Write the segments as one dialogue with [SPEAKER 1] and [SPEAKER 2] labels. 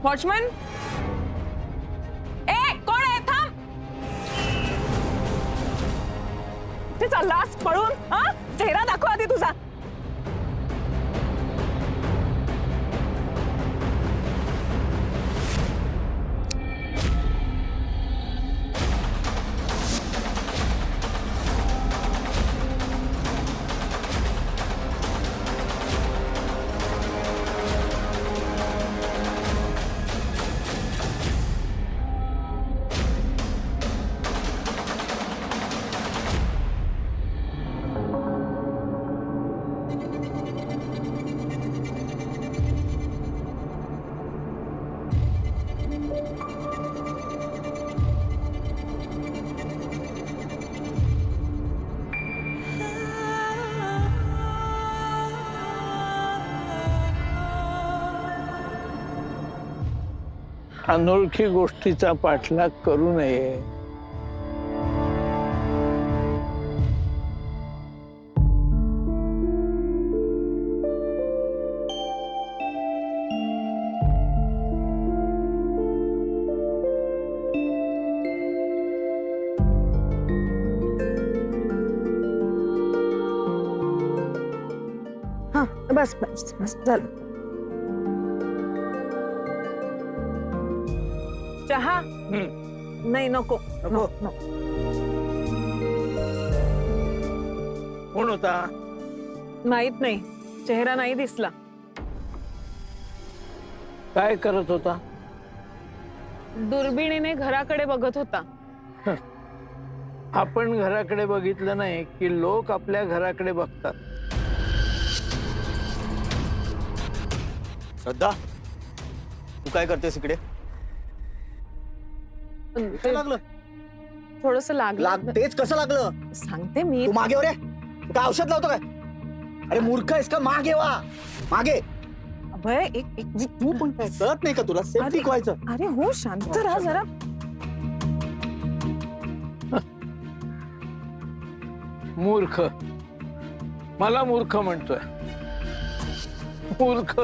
[SPEAKER 1] Watchman, ए कोण आहे? थांब. ते चाललास पळून? हा, चेहरा दाखव आधी तुझा.
[SPEAKER 2] अनोळखी गोष्टीचा पाठलाग करू नये.
[SPEAKER 1] हा, बस बस बस झालं. चहा नाही, नको नको.
[SPEAKER 2] कोण होता?
[SPEAKER 1] माहित नाही, चेहरा नाही दिसला.
[SPEAKER 2] काय करत होता?
[SPEAKER 1] दुर्बिणीने घराकडे बघत होता.
[SPEAKER 2] आपण घराकडे बघितलं नाही की लोक आपल्या घराकडे बघतात.
[SPEAKER 3] श्रद्धा, तू काय करतेस इकडे? लागलं
[SPEAKER 1] थोडस लागलं.
[SPEAKER 3] तेच कसं लागलं
[SPEAKER 1] सांगते मी.
[SPEAKER 3] तू मागे हो रे. तू काय औषध लावतो काय? अरे मूर्ख आहेस का? मागे वा, मागे.
[SPEAKER 1] अभय, एक
[SPEAKER 3] तू पण काय कळत नाही का तुला? सेफ्टी व्हायचं.
[SPEAKER 1] अरे हो, शांत राहा जरा.
[SPEAKER 2] मूर्ख? मला मूर्ख म्हणतोय? मूर्ख?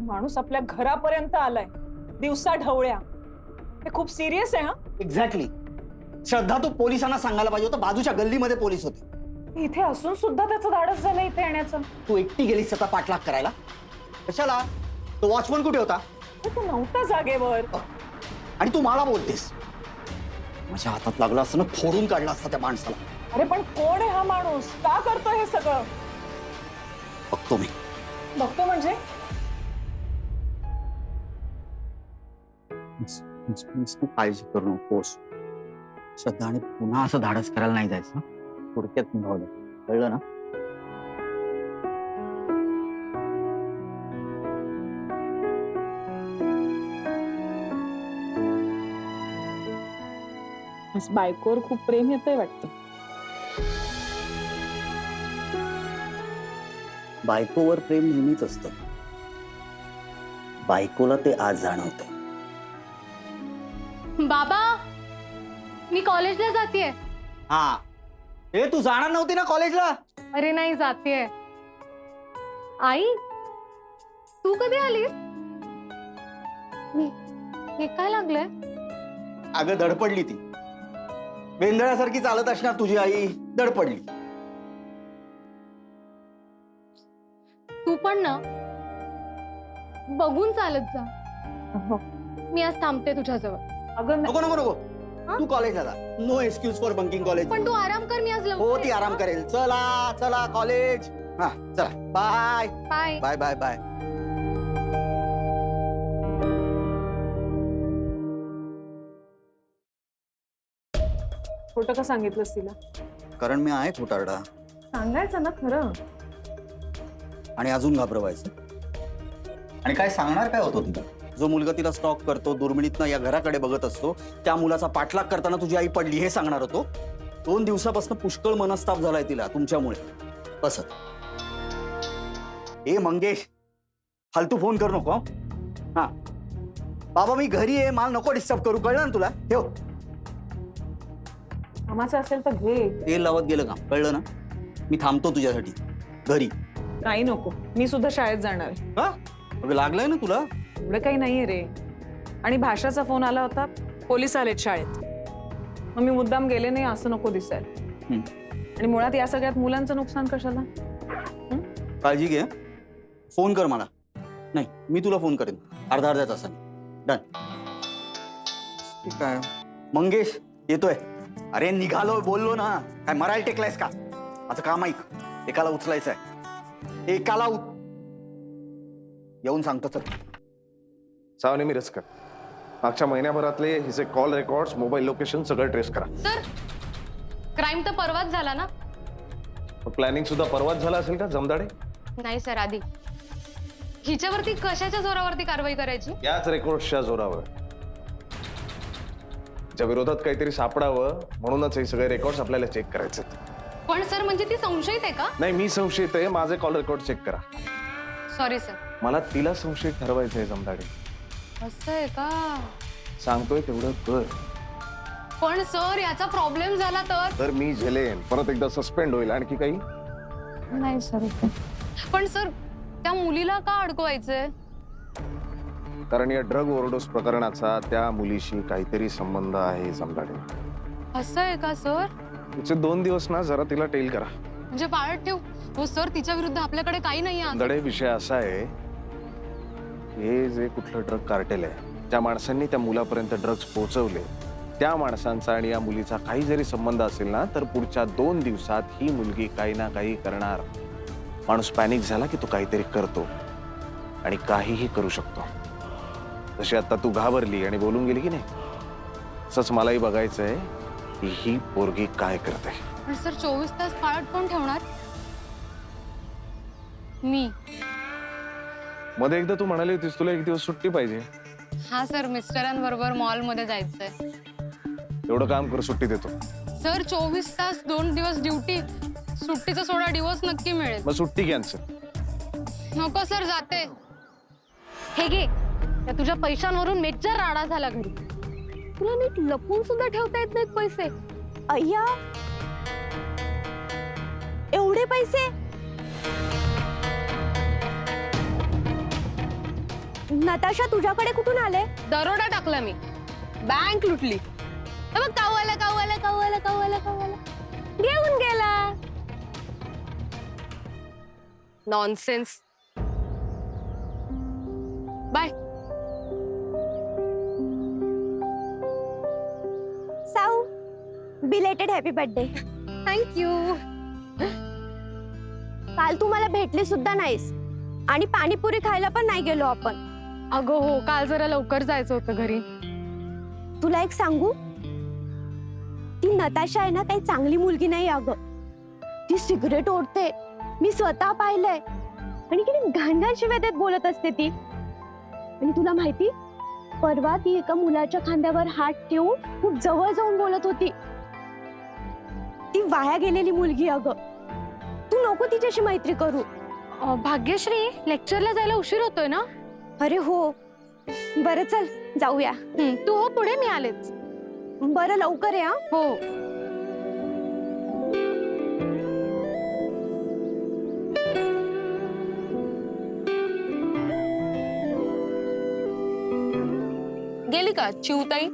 [SPEAKER 1] माणूस आपल्या घरापर्यंत आलाय दिवसा ढवळ्या. हे खूप सिरियस आहे. हा,
[SPEAKER 3] एक्झॅक्टली. श्रद्धा, तू पोलिसांना सांगायला पाहिजे होतं. बाजूच्या गल्लीमध्ये पोलीस होते.
[SPEAKER 1] इथे असून सुद्धा त्याचं धाडस झालं इथे येण्याचं.
[SPEAKER 3] तू एकटी गेलीस स्वतः पाठलाग करायला. कशाला? तो वॉचमन कुठे होता?
[SPEAKER 1] तो नव्हता जागेवर.
[SPEAKER 3] आणि तू मला बोलतेस? माझ्या हातात लागला असतं ना, फोडून काढला असता त्या माणसाला.
[SPEAKER 1] अरे पण कोण आहे हा माणूस? का करतो हे सगळं?
[SPEAKER 3] बघतो मी.
[SPEAKER 1] बघतो म्हणजे?
[SPEAKER 3] तू काळजी करू नकोस श्रद्धा. आणि पुन्हा असं धाडस करायला नाही जायचं. थोडक्यात निभावलं, कळलं ना?
[SPEAKER 1] बायकोवर खूप प्रेम येतंय वाटतं.
[SPEAKER 3] बायकोवर प्रेम नेहमीच असतं. बायकोला ते आज जाणवतंय.
[SPEAKER 4] बाबा, मी कॉलेजला जातेय.
[SPEAKER 3] हा, हे तू जाणार नव्हती ना कॉलेजला?
[SPEAKER 4] अरे नाही, जातेय. आई, तू कधी आलीस? हे काय लागलंय?
[SPEAKER 3] अगं धडपडली ती. वेंधळ्यासारखी चालत असणार तुझी आई. धडपडली.
[SPEAKER 4] तू पण ना बघून चालत जा. मी आज थांबते तुझ्याजवळ.
[SPEAKER 1] अगं
[SPEAKER 3] नको नको नको, तू कॉलेजला जा. No excuse for bunking college.
[SPEAKER 4] पण तू आराम कर, मी आज
[SPEAKER 3] हो, ती आराम करेल. चला चला कॉलेज. हा चला, bye
[SPEAKER 4] bye.
[SPEAKER 3] Bye bye bye.
[SPEAKER 1] खोटं का सांगितलंस तिला?
[SPEAKER 3] कारण मी आहे खोटारडा.
[SPEAKER 1] सांगायचं ना खरं.
[SPEAKER 3] आणि अजून घाबरवायचं. आणि काय सांगणार काय होतो तुला? जो मुलगा तिला स्टॉक करतो, दुर्मिणीतनं या घराकडे बघत असतो, त्या मुलाचा पाठलाग करताना तुझी आई पडली हे सांगणार होतो. 2 दिवसापासून पुष्कळ मनस्ताप झालाय तिला तुमच्यामुळे. कसं? ए मंगेश, फालतू फोन करू नको. हा बाबा, मी घरी आहे, मला नको डिस्टर्ब करू, कळलं ना तुला? ठेव.
[SPEAKER 1] कामाचं असेल तर घे.
[SPEAKER 3] तेल लावत गेलं का कळलं ना? मी थांबतो तुझ्यासाठी घरी.
[SPEAKER 1] काही नको, मी सुद्धा शाळेत जाणार आहे.
[SPEAKER 3] हा अगं लागलंय ना तुला?
[SPEAKER 1] एवढं काही नाहीये रे. आणि भाषाचा फोन आला होता, पोलीस आलेत शाळेत. मग मी मुद्दाम गेले नाही असं नको दिसायला. आणि मुळात या सगळ्यात मुलांचं नुकसान कशाला?
[SPEAKER 3] काळजी घे. फोन कर मला. नाही मी तुला फोन करेन अर्ध्या तासाने. डन. काय मंगेश येतोय? अरे निघालो बोललो ना. काय मरायला टेकलायस का? माझं काम ऐक. एकाला उचलायचं आहे. एकाला येऊन सांगतो. चल
[SPEAKER 5] सावनी मिरजकर, मागच्या महिन्याभरातले हिचे कॉल रेकॉर्ड्स, मोबाईल लोकेशन सगळं ट्रेस करा.
[SPEAKER 4] सर, क्राईम तर परवाच झाला ना?
[SPEAKER 5] प्लॅनिंग सुद्धा परवाच झाला असेल का जमदाडे?
[SPEAKER 4] नाही सर, आधी हिच्यावरती कशाच्या जोरावरती कारवाई करायची?
[SPEAKER 5] याच रेकॉर्ड्सच्या जोरावर. तिच्या विरोधात काहीतरी सापडावं म्हणूनच हे सगळे रेकॉर्ड्स आपल्याला चेक करायचे.
[SPEAKER 4] पण सर, म्हणजे ती संशयित आहे का?
[SPEAKER 5] नाही, मी संशयित आहे. माझे कॉल रेकॉर्ड चेक करा.
[SPEAKER 4] Sorry sir.
[SPEAKER 5] मला तिला संशयित ठरवायचंय जमदाडे.
[SPEAKER 4] असं आहे का?
[SPEAKER 5] सांगतोय तेवढं कर.
[SPEAKER 4] पण सर, याचा प्रॉब्लेम झाला तर
[SPEAKER 5] मी झेलेन. परत एकदा सस्पेंड होईल. आणखी काही?
[SPEAKER 4] नाही सर. पण सर, त्या मुलीला का अडकवायचंय?
[SPEAKER 5] कारण या ड्रग ओव्हरडोस प्रकरणाचा त्या मुलीशी काहीतरी संबंध आहे जमदाडे.
[SPEAKER 4] असं आहे का सर?
[SPEAKER 5] तिचे 2 दिवस ना जरा तिला टेल करा.
[SPEAKER 4] म्हणजे पाळत ठेव. हो सर, तिच्या विरुद्ध आपल्याकडे काही नाही आहे.
[SPEAKER 5] दडे विषय असा आहे, हे जे कुठलं ड्रग कार्टेल आहे, त्या माणसांनी त्या मुलापर्यंत ड्रग्ज पोहोचवले, त्या माणसांचा आणि या मुलीचा काही जरी संबंध असेल ना, तर पुढच्या 2 दिवसात ही मुलगी काही ना काही करणार. माणूस पॅनिक झाला की तो काहीतरी करतो आणि काहीही करू शकतो. जशी आता तू घाबरली आणि बोलून गेली की नाही, तसंच मलाही बघायचंय की ही पोरगी काय करते.
[SPEAKER 4] पण सर, 24 तास पाळत कोण ठेवणार? मी.
[SPEAKER 5] मध्ये एकदा तू म्हणाली होतीस तुला 1 दिवस सुट्टी पाहिजे.
[SPEAKER 4] हा सर, मिस्टरांबरोबर मॉलमध्ये जायचंय.
[SPEAKER 5] एवढं काम कर, सुट्टी देतो.
[SPEAKER 4] सर, 24 तास 2 दिवस ड्युटी. सुट्टीचा सोडा दिवस नक्की मिळेल.
[SPEAKER 5] मग सुट्टी कॅन्सल.
[SPEAKER 4] नको सर, जाते. हे घे, त्या तुझ्या पैशांवरून मेजर राडा झाला घरी. तुला नीट लपून सुद्धा ठेवता येत नाहीत पैसे.
[SPEAKER 6] अय्या, एवढे पैसे? नताशा, तुझ्याकडे कुठून आले?
[SPEAKER 4] दरोडा टाकला मी. बँक लुटली. कावाला कावाला कावाला कावाला कावाला घेऊन गेला. नॉनसेन्स. बाय.
[SPEAKER 6] साऊ, बिलेटेड हॅपी बर्थडे.
[SPEAKER 4] थँक्यू.
[SPEAKER 6] काल तू मला भेटली सुद्धा नाहीस आणि पाणीपुरी खायला पण नाही गेलो आपण.
[SPEAKER 4] अगं हो, काल जरा लवकर जायचं होतं घरी.
[SPEAKER 6] तुला एक सांगू, ती नताशा आहे ना, काही चांगली मुलगी नाही अगं. ती सिगरेट ओढते, मी स्वतः पाहिलंय. आणि किती घाणघाण शिव्या देत बोलत असते ती. आणि तुला माहिती, परवा ती एका मुलाच्या खांद्यावर हात ठेवून खूप जवळ जाऊन बोलत होती. ती वाया गेलेली मुलगी अगं. तू नको तिच्याशी मैत्री करू.
[SPEAKER 4] भाग्यश्री, लेक्चरला जायला उशीर होतोय ना?
[SPEAKER 6] अरे हो. बरं चल जाऊया.
[SPEAKER 4] तू हो पुढे, मी आलेच.
[SPEAKER 6] बरं लवकर या.
[SPEAKER 4] हो.
[SPEAKER 7] गेली का चिवताई?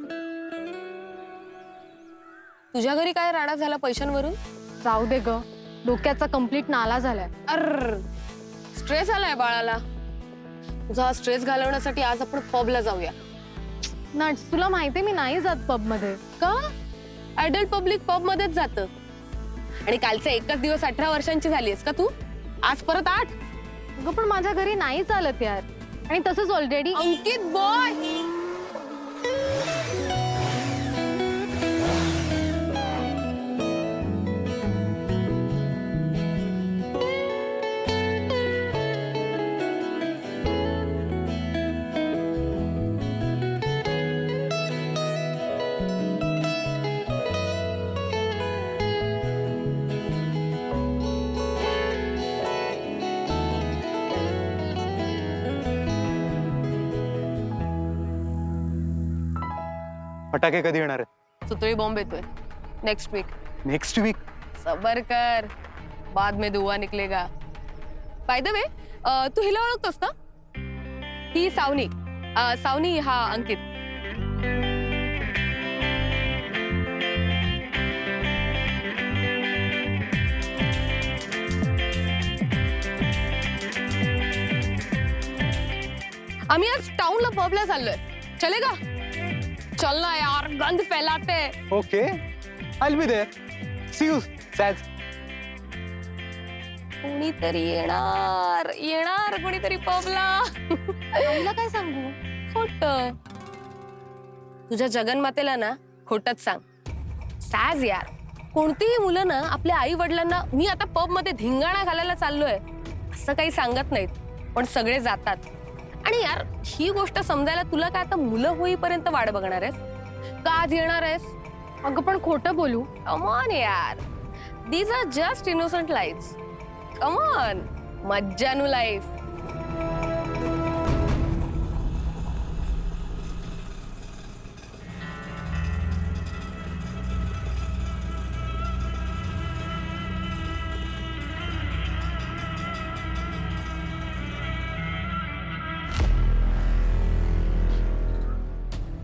[SPEAKER 7] तुझ्या घरी काय राडा झाला पैशांवरून?
[SPEAKER 4] जाऊ दे ग, डोक्याचा कंप्लीट नाला झालाय.
[SPEAKER 7] अर स्ट्रेस आलाय बाळाला. तुझा स्ट्रेस घालवण्यासाठी आज आपण पबला जाऊया.
[SPEAKER 4] नट्स, तुला माहितीये मी नाही जात पब मध्ये.
[SPEAKER 7] का? ऍडल्ट पब्लिक पब मध्येच जातं. आणि कालचा एकच दिवस 18 वर्षांची झालीस का तू? आज परत 8?
[SPEAKER 4] अगं पण माझ्या घरी नाही चालत यार. आणि तसंच ऑलरेडी.
[SPEAKER 7] अंकित बॉय,
[SPEAKER 8] फटाके कधी येणार आहेत?
[SPEAKER 7] सुतळी बॉम्ब येतोय नेक्स्ट वीक.
[SPEAKER 5] Next week?
[SPEAKER 7] सबर कर, बाद में दुआ निकलेगा. बाय द वे, तू हिला ओळखतोस ना? ही सावनी. सावनी हा अंकित. आम्ही आज टाउनला पबला चाललोय. चलेगा? चल ना यार, गंध फैलाते.
[SPEAKER 5] Okay, I be there. See you सॅज.
[SPEAKER 7] कोणीतरी येणार कोणीतरी पबला. आईला काय सांगू? खोट. तुझ्या जगन्मातेला ना खोटच सांग. सॅज यार, कोणतीही मुलं ना आपल्या आई वडिलांना मी आता पब मध्ये धिंगाणा घालायला चाललोय असं काही सांगत नाहीत, पण सगळे जातात. आणि यार, ही गोष्ट समजायला तुला काय आता मुलं होईपर्यंत वाट बघणार आहेस का आज येणार आहेस?
[SPEAKER 4] अगं पण खोटं बोलू?
[SPEAKER 7] कम ऑन यार, these are just innocent lifes. Come on, मज्जानू लाईफ.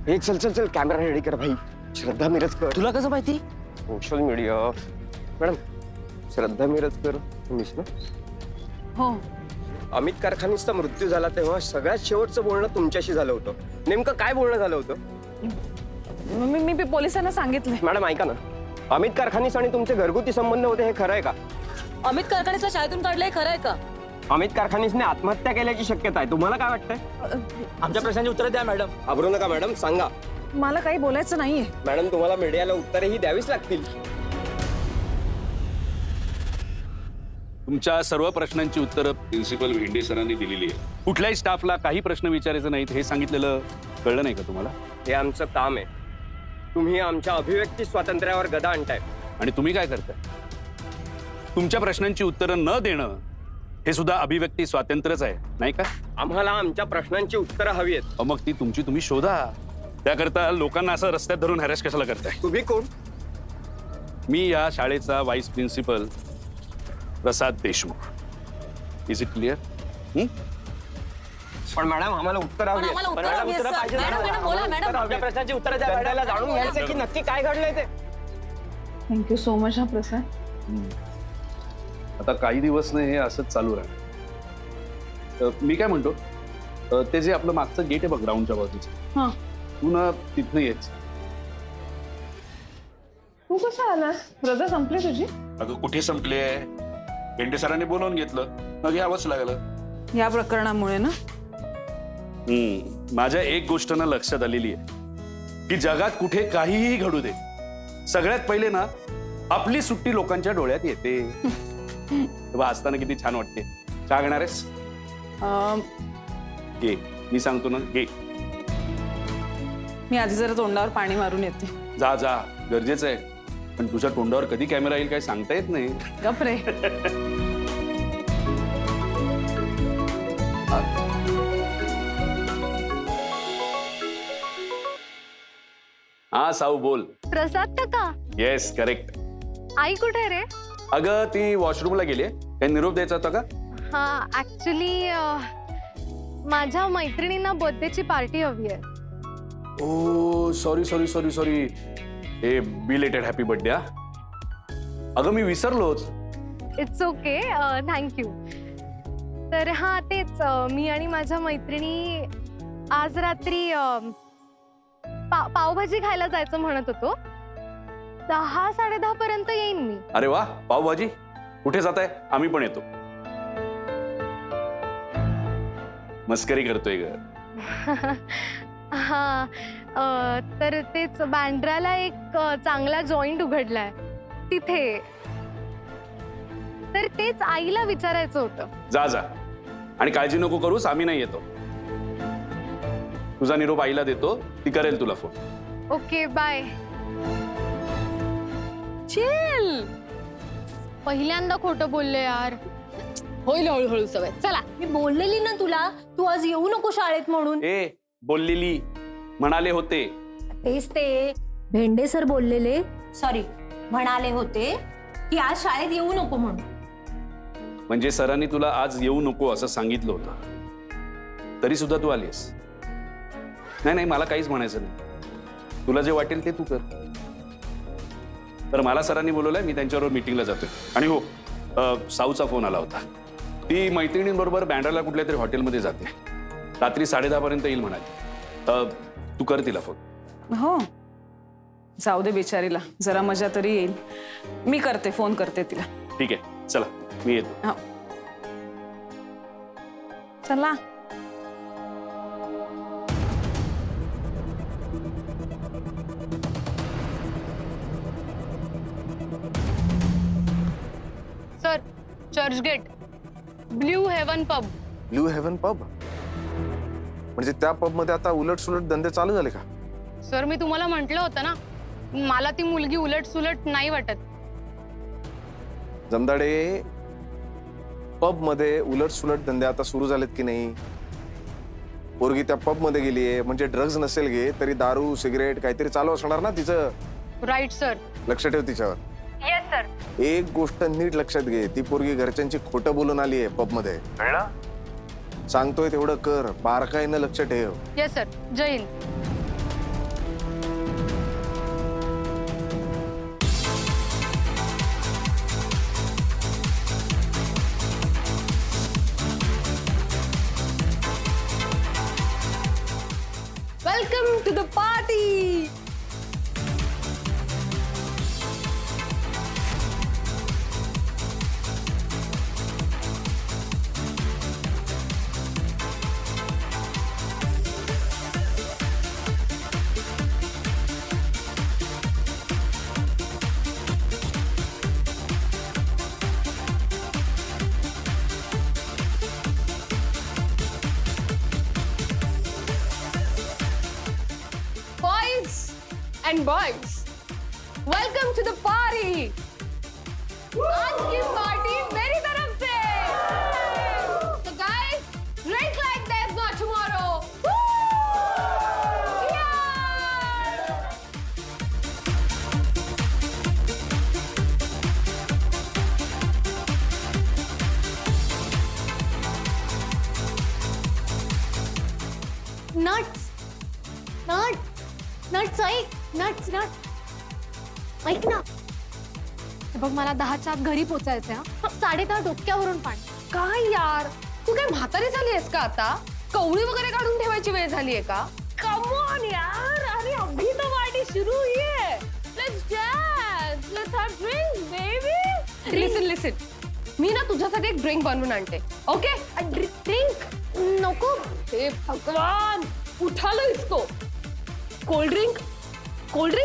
[SPEAKER 8] हे चल चल चल, कॅमेरा रेडी कर भाई. श्रद्धा मिरजकर.
[SPEAKER 2] तुला कसं माहिती?
[SPEAKER 8] Social media. मॅडम, श्रद्धा मिरजकर तुम्हीच ना?
[SPEAKER 1] हो.
[SPEAKER 8] अमित कारखानीचा मृत्यू झाला तेव्हा सगळ्यात शेवटचं बोलणं तुमच्याशी झालं होतं. नेमकं काय बोलणं झालं होतं?
[SPEAKER 1] मी पोलिसांना सांगितलंय.
[SPEAKER 8] मॅडम ऐका ना, अमित कारखानीस आणि तुमचे घरगुती संबंध होते हे खरं आहे का?
[SPEAKER 9] अमित कारखानीचा शाळेतून काढलंय, खरं आहे का?
[SPEAKER 8] अमित कारखानीसने आत्महत्या केल्याची शक्यता आहे. तुम्हाला काय वाटतंय?
[SPEAKER 2] आमच्या प्रश्नांची उत्तर द्या मॅडम.
[SPEAKER 8] घाबरू नका मॅडम, सांगा.
[SPEAKER 1] मला काही बोलायचं नाहीये.
[SPEAKER 8] मॅडम, तुम्हाला मीडियाला उत्तरेही द्यावीच लागतील.
[SPEAKER 10] तुमच्या सर्व प्रश्नांची उत्तरं प्रिन्सिपल भेंडे सरांनी दिलेली आहे. कुठल्याही स्टाफला काही प्रश्न विचारायचे नाहीत हे सांगितलेलं कळलं नाही का तुम्हाला?
[SPEAKER 8] हे आमचं काम आहे. तुम्ही आमच्या अभिव्यक्ती स्वातंत्र्यावर गदा आणताय.
[SPEAKER 10] आणि तुम्ही काय करताय? तुमच्या प्रश्नांची उत्तरं न देणं हे सुद्धा अभिव्यक्ती स्वातंत्र्यच आहे, नाही का?
[SPEAKER 8] आम्हाला आमच्या प्रश्नांची उत्तरं हवी आहेत.
[SPEAKER 10] मग ती तुमची तुम्ही शोधा. त्याकरता लोकांना असं रस्त्यात धरून हॅरेस कशाला करताय?
[SPEAKER 8] तुम्ही कोण?
[SPEAKER 10] मी या शाळेचा vice principal Prasad Deshmukh. Is it clear?
[SPEAKER 8] पण मॅडम, आम्हाला उत्तर हवी आहेत.
[SPEAKER 9] आम्हाला उत्तर हवी आहेत,
[SPEAKER 8] उत्तरं
[SPEAKER 9] सर.
[SPEAKER 8] पाहिजे.
[SPEAKER 9] मॅडम, मॅडम, बोला, मॅडम.
[SPEAKER 8] उत्तरं हवी आहेत.
[SPEAKER 2] प्रश्नांची उत्तरं द्या
[SPEAKER 8] जनतेला
[SPEAKER 2] मॅडम.
[SPEAKER 8] जाणून घ्यायचं की नक्की काय घडलंय ते.
[SPEAKER 1] थँक्यू सो मच हा प्रसाद.
[SPEAKER 10] आता काही दिवस नाही हे असंच चालू राहील. मी काय म्हणतो, ते जे आपलं मागचं गेट आहे बघ ग्राउंडच्या बाजूचं,
[SPEAKER 1] हा.
[SPEAKER 10] तू ना तिथनं येच.
[SPEAKER 1] तू कसा आलास? रजा संपली तुझी?
[SPEAKER 10] अगं कुठे संपले? भेंडे सरांनी बोलवून घेतलं, मग यावंच लागलं.
[SPEAKER 1] या प्रकरणामुळे ना?
[SPEAKER 10] माझ्या एक गोष्ट ना लक्षात आलेली आहे की जगात कुठे काहीही घडू दे, सगळ्यात पहिले ना आपली सुट्टी लोकांच्या डोळ्यात येते. तेव्हा असताना किती छान वाटते. चहा घेणार आहेस? घे, मी सांगतो ना, घे.
[SPEAKER 1] मी आधी जरा तोंडावर पाणी मारून येते.
[SPEAKER 10] जा जा, गरजेचं आहे. पण तुझ्या तोंडावर कधी कॅमेरा येईल काही सांगता येत नाही.
[SPEAKER 1] गप रे.
[SPEAKER 10] हा साऊ बोल.
[SPEAKER 4] प्रसाद का?
[SPEAKER 10] Yes, correct.
[SPEAKER 4] आई कुठे रे?
[SPEAKER 10] अगं ती वॉशरूमला गेली. काही निरोप द्यायचा होता का?
[SPEAKER 4] हा, ऍक्च्युली माझ्या मैत्रिणींना बर्थडेची पार्टी हवी आहे.
[SPEAKER 10] Oh sorry sorry sorry sorry. Hey belated happy birthday. अगं मी विसरलोच.
[SPEAKER 4] It's okay, thank you. तर हा तेच, मी आणि माझ्या मैत्रिणी आज रात्री पावभाजी खायला जायचं म्हणत होतो. 10-10:30 पर्यंत येईन मी.
[SPEAKER 10] अरे वा, पावभाजी. कुठे जाताय? आम्ही पण येतो. मस्करी करतोय ग.
[SPEAKER 4] हा, तर तेच बँड्राला एक चांगला जॉईंट उघडलाय तिथे. तर तेच आईला विचारायचं होतं.
[SPEAKER 10] जा जा, आणि काळजी नको करूस, आम्ही नाही येतो. तुझा निरोप आईला देतो, ती करेल तुला फोन.
[SPEAKER 4] Okay, bye.
[SPEAKER 7] चिल.
[SPEAKER 4] पहिल्यांदा खोटं बोलले यार.
[SPEAKER 7] होईल हळूहळू सवय. चला.
[SPEAKER 9] मी बोललेली ना तुला, तू आज येऊ नको शाळेत म्हणून.
[SPEAKER 10] ए, बोललेली म्हणाले होते.
[SPEAKER 9] तेच ते भेंडे सर बोललेले. सॉरी, म्हणाले होते की आज शाळेत येऊ नको म्हणून.
[SPEAKER 10] म्हणजे सरांनी तुला आज येऊ नको असं सांगितलं होतं, तरी सुद्धा तू आलीस. नाही नाही, मला काहीच म्हणायचं नाही. तुला जे वाटेल ते तू कर. तर मला सरांनी बोलवलंय, मी त्यांच्याबरोबर मीटिंगला जातोय. आणि हो, साऊचा फोन आला होता. ती मैत्रिणींबरोबर बँड्राला कुठल्या तरी हॉटेलमध्ये जाते. रात्री 10:30 पर्यंत येईल म्हणाली. तू कर तिला फोन.
[SPEAKER 1] हो, जाऊ दे बिचारीला, जरा मजा तरी येईल. मी करते, फोन करते तिला.
[SPEAKER 10] ठीक आहे, चला मी येतो.
[SPEAKER 1] हो, चला.
[SPEAKER 4] Sir, Churchgate blue heaven pub.
[SPEAKER 5] Blue heaven pub म्हणजे त्या पब मध्ये आता उलट सुलट धंदे चालू झाले का?
[SPEAKER 4] सर, मी तुम्हाला म्हटलं होतं ना, मला ती मुलगी उलट सुलट नाही वाटत.
[SPEAKER 5] जमदाडे, पब मध्ये उलट सुलट धंदे आता सुरू झालेत की नाही? पोरगी त्या पब मध्ये गेलीये म्हणजे ड्रग्ज नसेल घे तरी दारू सिगरेट काहीतरी चालू असणार ना तिचं.
[SPEAKER 4] Right sir.
[SPEAKER 5] लक्ष ठेव तिच्यावर.
[SPEAKER 4] Yes sir.
[SPEAKER 5] एक गोष्ट नीट लक्षात घे, ती पोरगी घरच्यांची खोटं बोलून आली आहे पब मध्ये. सांगतोय तेवढं कर, बारकाईनं लक्ष ठेव.
[SPEAKER 4] Yes sir. जय हिंद.
[SPEAKER 7] Welcome to the party. And boys, welcome to the party. आज की पार्टी मेरी तरफ से. So guys, drink like there's no tomorrow. Cheers.
[SPEAKER 6] Nuts nuts nuts ऐक. नट्स नट ऐक ना.
[SPEAKER 4] हे बघ, मला 10च्या आत घरी पोचायचंय.
[SPEAKER 6] 10:30 डोक्यावरून पाणी.
[SPEAKER 7] काय यार, तू काय म्हातारी झाली आहेस का आता? कवळी वगैरे काढून ठेवायची वेळ झाली आहे का? कम ऑन यार, अरे अभी तो पार्टी शुरू हुई है. Let's dance, let's have drinks baby. Listen, मी ना तुझ्यासाठी एक ड्रिंक बनवून आणते. ओके?
[SPEAKER 6] ड्रिंक नको.
[SPEAKER 7] हे भगवान, उठा लो इसको. कोल्ड ड्रिंक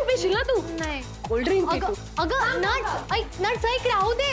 [SPEAKER 7] पिशील ना तू?
[SPEAKER 6] नाही.
[SPEAKER 7] कोल्ड ड्रिंक पी
[SPEAKER 6] अगं
[SPEAKER 7] तू.
[SPEAKER 6] अगं नट्स ऐक, राहू दे.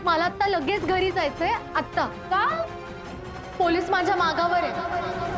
[SPEAKER 6] मला आता लगेच घरी जायचंय. आत्ता का? पोलीस माझ्या मागावर आहे.